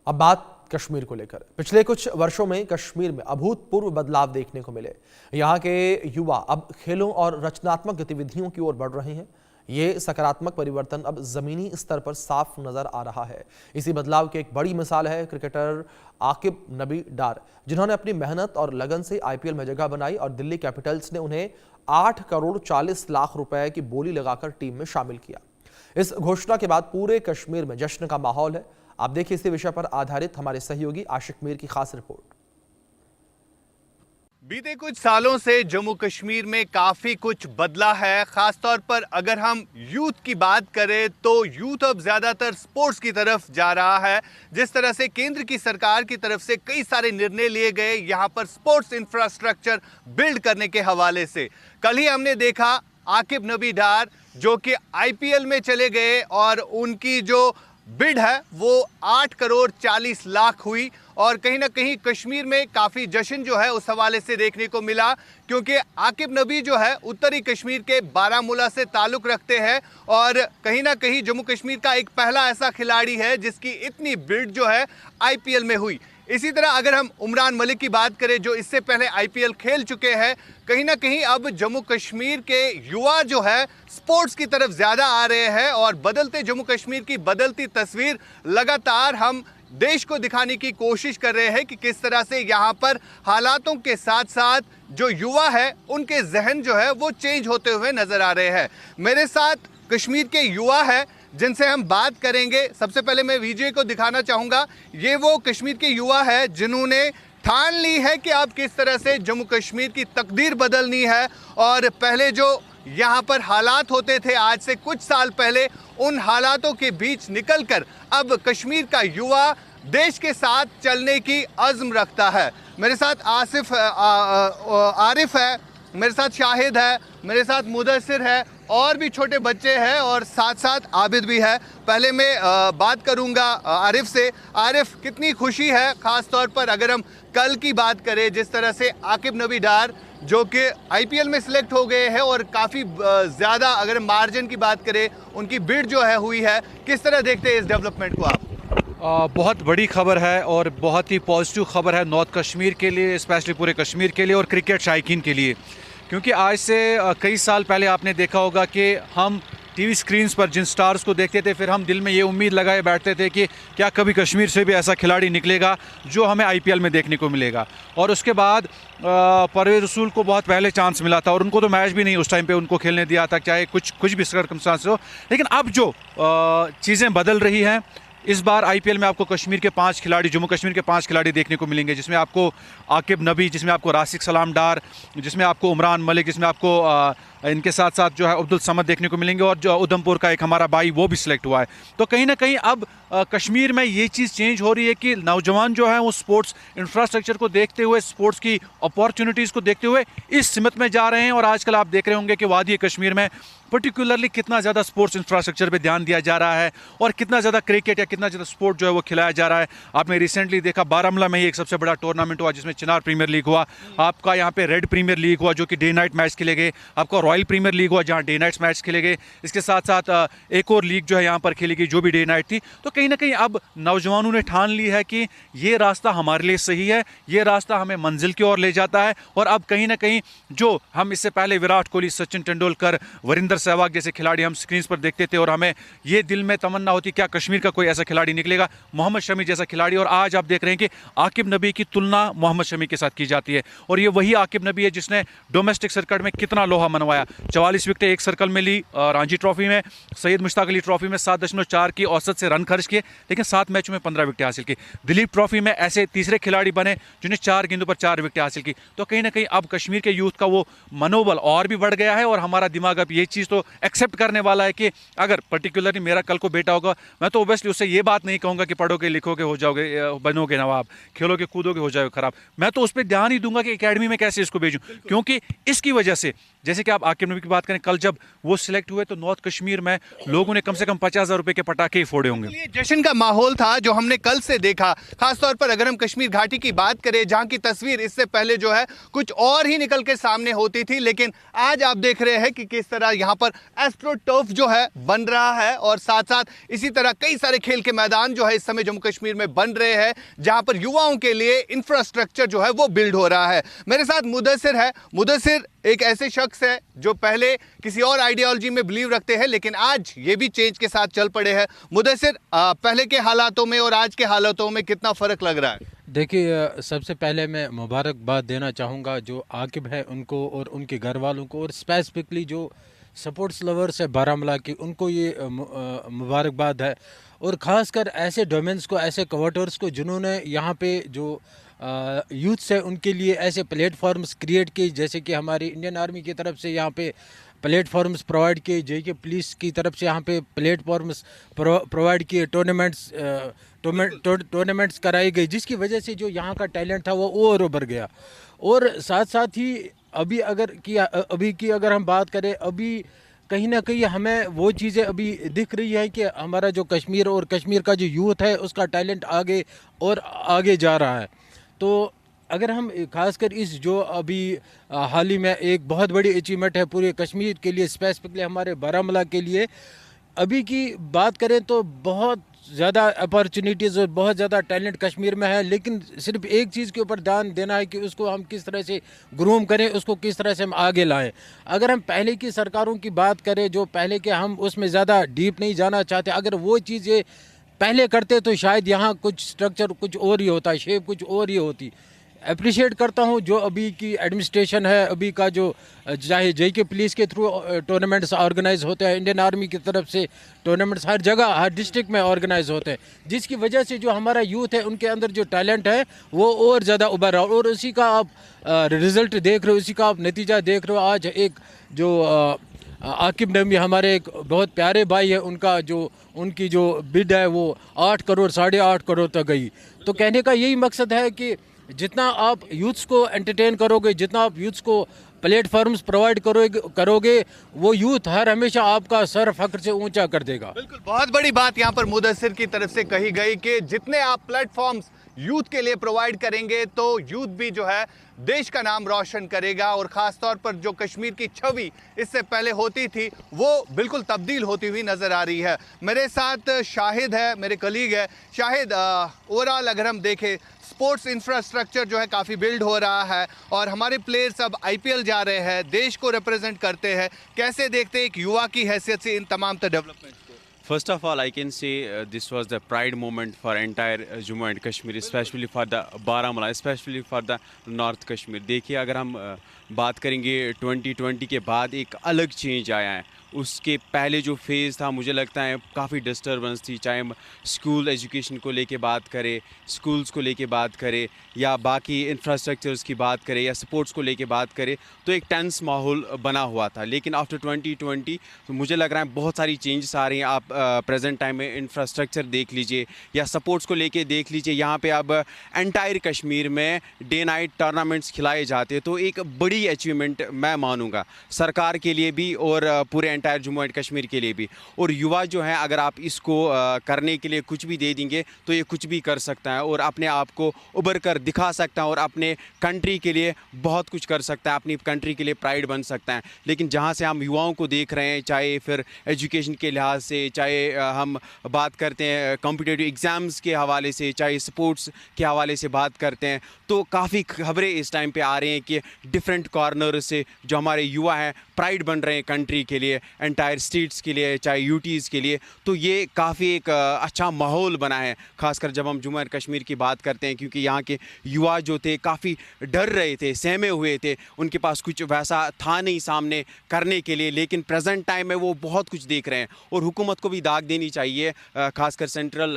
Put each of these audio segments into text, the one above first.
अब बात कश्मीर को लेकर। पिछले कुछ वर्षों में कश्मीर में अभूतपूर्व बदलाव देखने को मिले। यहाँ के युवा अब खेलों और रचनात्मक गतिविधियों की ओर बढ़ रहे हैं। ये सकारात्मक परिवर्तन अब जमीनी स्तर पर साफ नजर आ रहा है। इसी बदलाव की एक बड़ी मिसाल है क्रिकेटर आकिब नबी डार, जिन्होंने अपनी मेहनत और लगन से आईपीएल में जगह बनाई और दिल्ली कैपिटल्स ने उन्हें 8 करोड़ 40 लाख रुपए की बोली लगाकर टीम में शामिल किया। इस घोषणा के बाद पूरे कश्मीर में जश्न का माहौल है। आप देखिए इसी विषय पर आधारित हमारे सहयोगी आशिक मीर की खास रिपोर्ट। बीते कुछ सालों से जम्मू कश्मीर में काफी कुछ बदला है। खासतौर पर अगर हम यूथ की बात करें तो यूथ अब ज्यादातर स्पोर्ट्स की तरफ जा रहा है। जिस तरह से केंद्र की सरकार की तरफ से कई सारे निर्णय लिए गए यहाँ पर स्पोर्ट्स इंफ्रास्ट्रक्चर बिल्ड करने के हवाले से। कल ही हमने देखा आकिब नबी डार जो कि आईपीएल में चले गए और उनकी जो बिड है वो 8 करोड़ 40 लाख हुई और कहीं ना कहीं कश्मीर में काफ़ी जश्न जो है उस हवाले से देखने को मिला, क्योंकि आकिब नबी जो है उत्तरी कश्मीर के बारामूला से ताल्लुक़ रखते हैं और कहीं ना कहीं जम्मू कश्मीर का एक पहला ऐसा खिलाड़ी है जिसकी इतनी बिड जो है आईपीएल में हुई। इसी तरह अगर हम उमरान मलिक की बात करें जो इससे पहले आईपीएल खेल चुके हैं, कहीं ना कहीं अब जम्मू कश्मीर के युवा जो है स्पोर्ट्स की तरफ ज़्यादा आ रहे हैं और बदलते जम्मू कश्मीर की बदलती तस्वीर लगातार हम देश को दिखाने की कोशिश कर रहे हैं कि किस तरह से यहाँ पर हालातों के साथ साथ जो युवा है उनके जहन जो है वो चेंज होते हुए नज़र आ रहे हैं। मेरे साथ कश्मीर के युवा है जिनसे हम बात करेंगे। सबसे पहले मैं विजय को दिखाना चाहूँगा। ये वो कश्मीर के युवा है जिन्होंने ठान ली है कि अब किस तरह से जम्मू कश्मीर की तकदीर बदलनी है और पहले जो यहाँ पर हालात होते थे आज से कुछ साल पहले, उन हालातों के बीच निकलकर अब कश्मीर का युवा देश के साथ चलने की अज़्म रखता है। मेरे साथ आरिफ है, मेरे साथ शाहिद है, मेरे साथ मुदस्सिर है और भी छोटे बच्चे हैं और साथ साथ आबिद भी है। पहले मैं बात करूंगा आरिफ से। आरिफ, कितनी खुशी है ख़ास तौर पर अगर हम कल की बात करें, जिस तरह से आकिब नबी डार जो कि आईपीएल में सिलेक्ट हो गए हैं और काफ़ी ज़्यादा अगर मार्जिन की बात करें उनकी बिड जो है हुई है, किस तरह देखते हैं इस डेवलपमेंट को आप? बहुत बड़ी खबर है और बहुत ही पॉजिटिव खबर है नॉर्थ कश्मीर के लिए, स्पेशली पूरे कश्मीर के लिए और क्रिकेट शायकीन के लिए, क्योंकि आज से कई साल पहले आपने देखा होगा कि हम टीवी स्क्रीन्स पर जिन स्टार्स को देखते थे फिर हम दिल में ये उम्मीद लगाए बैठते थे कि क्या कभी कश्मीर से भी ऐसा खिलाड़ी निकलेगा जो हमें आईपीएल में देखने को मिलेगा। और उसके बाद परवेज़ रसूल को बहुत पहले चांस मिला था और उनको तो मैच भी नहीं उस टाइम पे उनको खेलने दिया था, चाहे कुछ भी सर्कमस्टांस हो। लेकिन अब जो चीज़ें बदल रही हैं, इस बार आईपीएल में आपको कश्मीर के 5 खिलाड़ी, जम्मू कश्मीर के 5 खिलाड़ी देखने को मिलेंगे, जिसमें आपको आकिब नबी, जिसमें आपको राशिक सलाम डार, जिसमें आपको उमरान मलिक, जिसमें आपको इनके साथ साथ जो है अब्दुल समद देखने को मिलेंगे और जो उधमपुर का एक हमारा भाई वो भी सिलेक्ट हुआ है। तो कहीं ना कहीं अब कश्मीर में ये चीज़ चेंज हो रही है कि नौजवान जो है वो स्पोर्ट्स इंफ्रास्ट्रक्चर को देखते हुए, स्पोर्ट्स की अपॉर्चुनिटीज़ को देखते हुए इस सिमत में जा रहे हैं। और आजकल आप देख रहे होंगे कि वादी कश्मीर में पर्टिकुलरली कितना ज़्यादा स्पोर्ट्स इंफ्रास्ट्रक्चर पे ध्यान दिया जा रहा है और कितना ज़्यादा क्रिकेट या कितना ज़्यादा स्पोर्ट जो है वो खिलाया जा रहा है। आपने रिसेंटली देखा बारामूला में ही एक सबसे बड़ा टूर्नामेंट हुआ जिसमें चिनार प्रीमियर लीग हुआ, आपका यहाँ पे रेड प्रीमियर लीग हुआ जो कि डे नाइट मैच खेले गए, आपका रॉयल प्रीमियर लीग हुआ जहाँ डे नाइट मैच खेले गए, इसके साथ साथ एक और लीग जो है यहाँ पर खेली गई जो भी डे नाइट थी। तो कहीं ना कहीं अब नौजवानों ने ठान ली है कि ये रास्ता हमारे लिए सही है, ये रास्ता हमें मंजिल की ओर ले जाता है। और अब कहीं ना कहीं जो हम इससे पहले विराट कोहली, सचिन तेंदुलकर, वीरेंद्र सहवाग जैसे खिलाड़ी हम स्क्रीन पर देखते थे और हमें ये दिल में तमन्ना होती क्या कश्मीर का कोई ऐसा खिलाड़ी निकलेगा, मोहम्मद शमी जैसा खिलाड़ी। और आज आप देख रहे हैं कि आकिब नबी की तुलना मोहम्मद शमी के साथ की जाती है और ये वही आकिब नबी है जिसने डोमेस्टिक सर्किट में कितना लोहा मनवाया। 44 विकेटें एक सर्कल में ली, रणजी ट्रॉफी में, सैयद मुश्ताक अली ट्रॉफी में 7.4 की औसत से रन खर्च किए, लेकिन 7 मैचों में 15 विकेटें हासिल की। दिलीप ट्रॉफी में ऐसे तीसरे खिलाड़ी बने जिन्हें 4 गेंदों पर 4 विकेटें हासिल की। तो कहीं ना कहीं अब कश्मीर के यूथ का वो मनोबल और भी बढ़ गया है और हमारा दिमाग अब ये चीज़ तो एक्सेप्ट करने वाला है कि अगर पर्टिकुलरली मेरा कल को बेटा होगा, मैं तो ओबियसली उससे ये बात नहीं कहूँगा कि पढ़ोगे लिखोगे हो जाओगे, बनोगे नवाब, खेलोगे कूदोगे हो जाओगे खराब। मैं तो उस पर ध्यान ही दूंगा कि एकेडमी में कैसे इसको भेजूँ, क्योंकि इसकी वजह से जैसे कि आप आकिब नबी की बात करें, कल जब वो सिलेक्ट हुए तो नॉर्थ कश्मीर में लोगों ने कम से कम 50,000 रुपए के पटाखे ही फोड़े होंगे। ये जश्न का माहौल था जो हमने कल से देखा। खासतौर पर अगर हम कश्मीर घाटी की बात करें, जहां की तस्वीर इससे पहले जो है कुछ और ही निकल के सामने होती थी, लेकिन आज आप देख रहे हैं कि किस तरह यहां पर एस्ट्रो टर्फ जो है बन रहा है, और साथ साथ इसी तरह कई सारे खेल के मैदान जो है इस समय जम्मू कश्मीर में बन रहे हैं, जहां पर युवाओं के लिए इंफ्रास्ट्रक्चर जो है वो बिल्ड हो रहा है। मेरे साथ मुदस्सिर है। मुदस्सिर एक ऐसे शख्स है जो पहले किसी और आइडियोलॉजी में बिलीव रखते हैं, लेकिन आज ये भी चेंज के साथ चल पड़े हैं। मुदस्सिर, पहले के हालातों में और आज के हालातों में कितना फर्क लग रहा है? देखिए, सबसे पहले मैं मुबारकबाद देना चाहूँगा जो आकिब है उनको और उनके घर वालों को, और स्पेसिफिकली जो स्पोर्ट्स लवर्स है बारामूला की, उनको ये मुबारकबाद है। और ख़ासकर ऐसे डोमेन्स को, ऐसे कवर्टर्स को जिन्होंने यहाँ पे जो यूथ्स है उनके लिए ऐसे प्लेटफॉर्म्स क्रिएट किए, जैसे कि हमारी इंडियन आर्मी की तरफ से यहाँ पे प्लेटफॉर्म्स प्रोवाइड किए, जेके पुलिस की तरफ से यहाँ पे प्लेटफॉर्म्स प्रोवाइड किए, टूर्नामेंट्स कराई गई, जिसकी वजह से जो यहाँ का टैलेंट था वो और उभर गया। और साथ साथ ही अभी की अगर हम बात करें, अभी कहीं ना कहीं हमें वो चीज़ें अभी दिख रही हैं कि हमारा जो कश्मीर और कश्मीर का जो यूथ है उसका टैलेंट आगे और आगे जा रहा है। तो अगर हम खासकर इस जो अभी हाल ही में एक बहुत बड़ी अचीवमेंट है पूरे कश्मीर के लिए, स्पेसिफिकली हमारे बारामूला के लिए अभी की बात करें तो बहुत ज़्यादा अपॉर्चुनिटीज़ और बहुत ज़्यादा टैलेंट कश्मीर में है, लेकिन सिर्फ एक चीज़ के ऊपर ध्यान देना है कि उसको हम किस तरह से ग्रूम करें, उसको किस तरह से हम आगे लाएं। अगर हम पहले की सरकारों की बात करें, जो पहले के, हम उसमें ज़्यादा डीप नहीं जाना चाहते, अगर वो चीज़ें पहले करते तो शायद यहाँ कुछ स्ट्रक्चर कुछ और ही होता, शेप कुछ और ही होती। अप्रिशिएट करता हूँ जो अभी की एडमिनिस्ट्रेशन है, अभी का जो चाहे जेके पुलिस के थ्रू टूर्नामेंट्स ऑर्गेनाइज होते हैं, इंडियन आर्मी की तरफ से टूर्नामेंट्स हर जगह हर डिस्ट्रिक्ट में ऑर्गेनाइज होते हैं, जिसकी वजह से जो हमारा यूथ है उनके अंदर जो टैलेंट है वो और ज़्यादा उभर रहा है। और उसी का आप रिज़ल्ट देख रहे हो, उसी का आप नतीजा देख रहे हो। आज एक जो आकिब नबी हमारे एक बहुत प्यारे भाई है, उनकी जो बिड है वो 8 करोड़ 8.5 करोड़ तक गई। तो कहने का यही मकसद है कि जितना आप यूथ्स को एंटरटेन करोगे, जितना आप यूथ्स को प्लेटफॉर्म्स प्रोवाइड करोगे, वो यूथ हर हमेशा आपका सर फख्र से ऊंचा कर देगा। बिल्कुल, बहुत बड़ी बात यहाँ पर मुदस्सिर की तरफ से कही गई कि जितने आप प्लेटफॉर्म्स यूथ के लिए प्रोवाइड करेंगे तो यूथ भी जो है देश का नाम रोशन करेगा, और ख़ास तौर पर जो कश्मीर की छवि इससे पहले होती थी वो बिल्कुल तब्दील होती हुई नज़र आ रही है। मेरे साथ शाहिद है, मेरे कलीग है। शाहिद, ओवरऑल अगर हम देखें, स्पोर्ट्स इंफ्रास्ट्रक्चर जो है काफ़ी बिल्ड हो रहा है और हमारे प्लेयर्स अब आईपीएल जा रहे हैं, देश को रिप्रेजेंट करते हैं। कैसे देखते हैं एक युवा की हैसियत से इन तमाम डेवलपमेंट्स को? First of all, I can say this was the pride moment for entire Jammu and Kashmir, especially for the Baramulla, especially for the North Kashmir. देखिए, अगर हम बात करेंगे 2020 के बाद एक अलग चेंज आया है। उसके पहले जो फेज़ था, मुझे लगता है काफ़ी डिस्टर्बेंस थी, चाहे हम स्कूल एजुकेशन को लेके बात करें, स्कूल्स को लेके बात करें, या बाकी इंफ्रास्ट्रक्चर्स की बात करें, या स्पोर्ट्स को लेके बात करें, तो एक टेंस माहौल बना हुआ था। लेकिन आफ्टर 2020 तो मुझे लग रहा है बहुत सारी चेंजेस आ रही हैं। आप प्रेजेंट टाइम में इंफ्रास्ट्रक्चर देख लीजिए या सपोर्ट्स को लेके देख लीजिए, यहाँ पे अब एंटायर कश्मीर में डे नाइट टूर्नामेंट्स खिलाए जाते हैं, तो एक बड़ी अचीवमेंट मैं मानूंगा सरकार के लिए भी और पूरे एंटायर जम्मू एंड कश्मीर के लिए भी। और युवा जो है, अगर आप इसको करने के लिए कुछ भी दे देंगे तो ये कुछ भी कर सकता है और अपने आप को उभर कर दिखा सकता है और अपने कंट्री के लिए बहुत कुछ कर सकता है, अपनी कंट्री के लिए प्राइड बन सकता है। लेकिन जहाँ से हम युवाओं को देख रहे हैं, चाहे फिर एजुकेशन के लिहाज से, चाहे हम बात करते हैं कॉम्पिटिटिव एग्ज़ाम्स के हवाले से, चाहे स्पोर्ट्स के हवाले से बात करते हैं, तो काफ़ी खबरें इस टाइम पे आ रही हैं कि डिफरेंट कॉर्नर से जो हमारे युवा हैं प्राइड बन रहे हैं कंट्री के लिए, एंटायर स्टेट्स के लिए, चाहे यूटीज़ के लिए। तो ये काफ़ी एक अच्छा माहौल बना है, खासकर जब हम जम्मू एंड कश्मीर की बात करते हैं, क्योंकि यहाँ के युवा जो थे काफ़ी डर रहे थे, सहमे हुए थे, उनके पास कुछ वैसा था नहीं सामने करने के लिए। लेकिन प्रेजेंट टाइम में वो बहुत कुछ देख रहे हैं और हुकूमत को भी दाग देनी चाहिए, खासकर सेंट्रल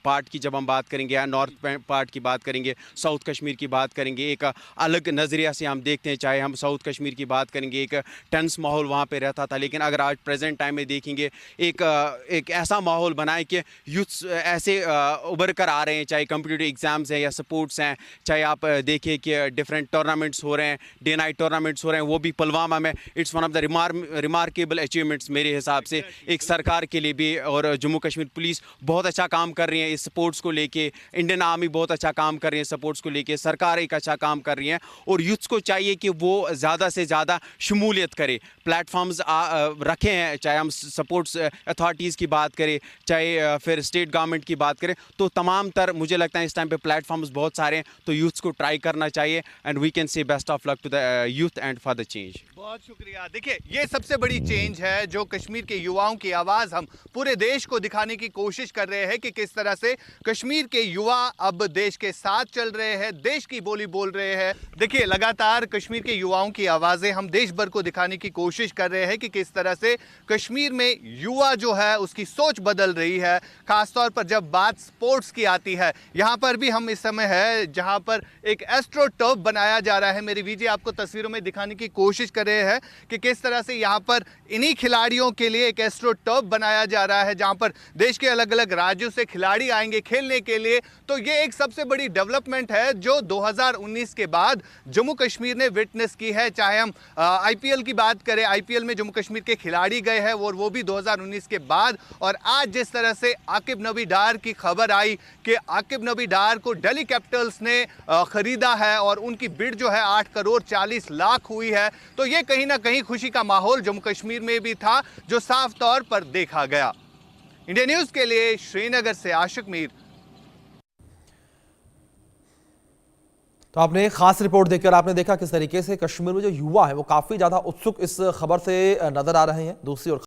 पार्ट की जब हम बात करेंगे या नॉर्थ पार्ट की बात करेंगे, साउथ कश्मीर की बात करेंगे, एक अलग नज़रिया से हम देखते हैं। चाहे हम साउथ कश्मीर की बात करेंगे, एक टेंस माहौल वहाँ पे रहता था, लेकिन अगर आज प्रेजेंट टाइम में देखेंगे एक ऐसा माहौल बनाए कि यूथ्स ऐसे उभर कर आ रहे हैं, चाहे कम्पिटिटिव एग्जाम्स हैं या स्पोर्ट्स हैं, चाहे आप देखिए कि डिफरेंट टूर्नामेंट्स हो रहे हैं, डे नाइट टूर्नामेंट्स हो रहे हैं, वो भी पुलवामा में। It's one of the remarkable achievements मेरे हिसाब से एक सरकार के लिए भी, और जम्मू कश्मीर पुलिस बहुत अच्छा काम कर रही है इस स्पोर्ट्स को लेके, इंडियन आर्मी बहुत अच्छा काम कर रही है स्पोर्ट्स को लेके, सरकार एक अच्छा काम कर रही है, और यूथ्स को चाहिए कि वो ज़्यादा से ज़्यादा शमूलियत करे, प्लेटफॉर्म्स रखे हैं, चाहे हम स्पोर्ट्स अथॉरिटीज़ की बात करें, चाहे फिर स्टेट गवर्नमेंट की बात करें, तो तमाम तर मुझे लगता है इस टाइम पे प्लेटफॉर्म्स बहुत सारे हैं, तो यूथ्स को ट्राई करना चाहिए। And we can say best of luck to the youth and for the change. बहुत शुक्रिया। देखिए, ये सबसे बड़ी चेंज है जो कश्मीर के युवाओं की आवाज़ हम पूरे देश को दिखाने की कोशिश कर रहे हैं कि किस तरह से कश्मीर के युवा अब देश के साथ चल रहे हैं, देश की बोली बोल रहे हैं। देखिए, लगातार कश्मीर के युवाओं की आवाज़ें हम देश भर को दिखाने की कोशिश कर रहे हैं कि किस तरह से कश्मीर में युवा जो है उसकी सोच बदल रही है, खासतौर पर जब बात स्पोर्ट्स की आती है। यहाँ पर भी हम इस समय है जहाँ पर एक एस्ट्रो टर्फ बनाया जा रहा है। मेरी वीडियो आपको तस्वीरों में दिखाने की कोशिश कर रहे हैं कि किस तरह से यहाँ पर इन्हीं खिलाड़ियों के लिए एक एस्ट्रो टर्फ बनाया जा रहा है, जहाँ पर देश के अलग अलग राज्यों से खिलाड़ी आएंगे खेलने के लिए। तो ये एक सबसे बड़ी डेवलपमेंट है जो 2019 के बाद जम्मू कश्मीर ने विटनेस की है। चाहे हम आईपीएल की बात करें, आईपीएल में जम्मू कश्मीर के खिलाड़ी गए हैं और वो भी 2019 के बाद। और आज जिस तरह से आकिब नबी डार की खबर आई कि आकिब नबी डार को दिल्ली कैपिटल्स ने खरीदा है और उनकी बिड जो है 8 करोड़ 40 लाख हुई है, तो ये कहीं ना कहीं खुशी का माहौल जम्मू कश्मीर में भी था जो साफ तौर पर देखा गया। इंडिया न्यूज के लिए श्रीनगर से आशिक मीर। तो आपने खास रिपोर्ट देखकर आपने देखा किस तरीके से कश्मीर में जो युवा है वो काफी ज्यादा उत्सुक इस खबर से नजर आ रहे हैं। दूसरी ओर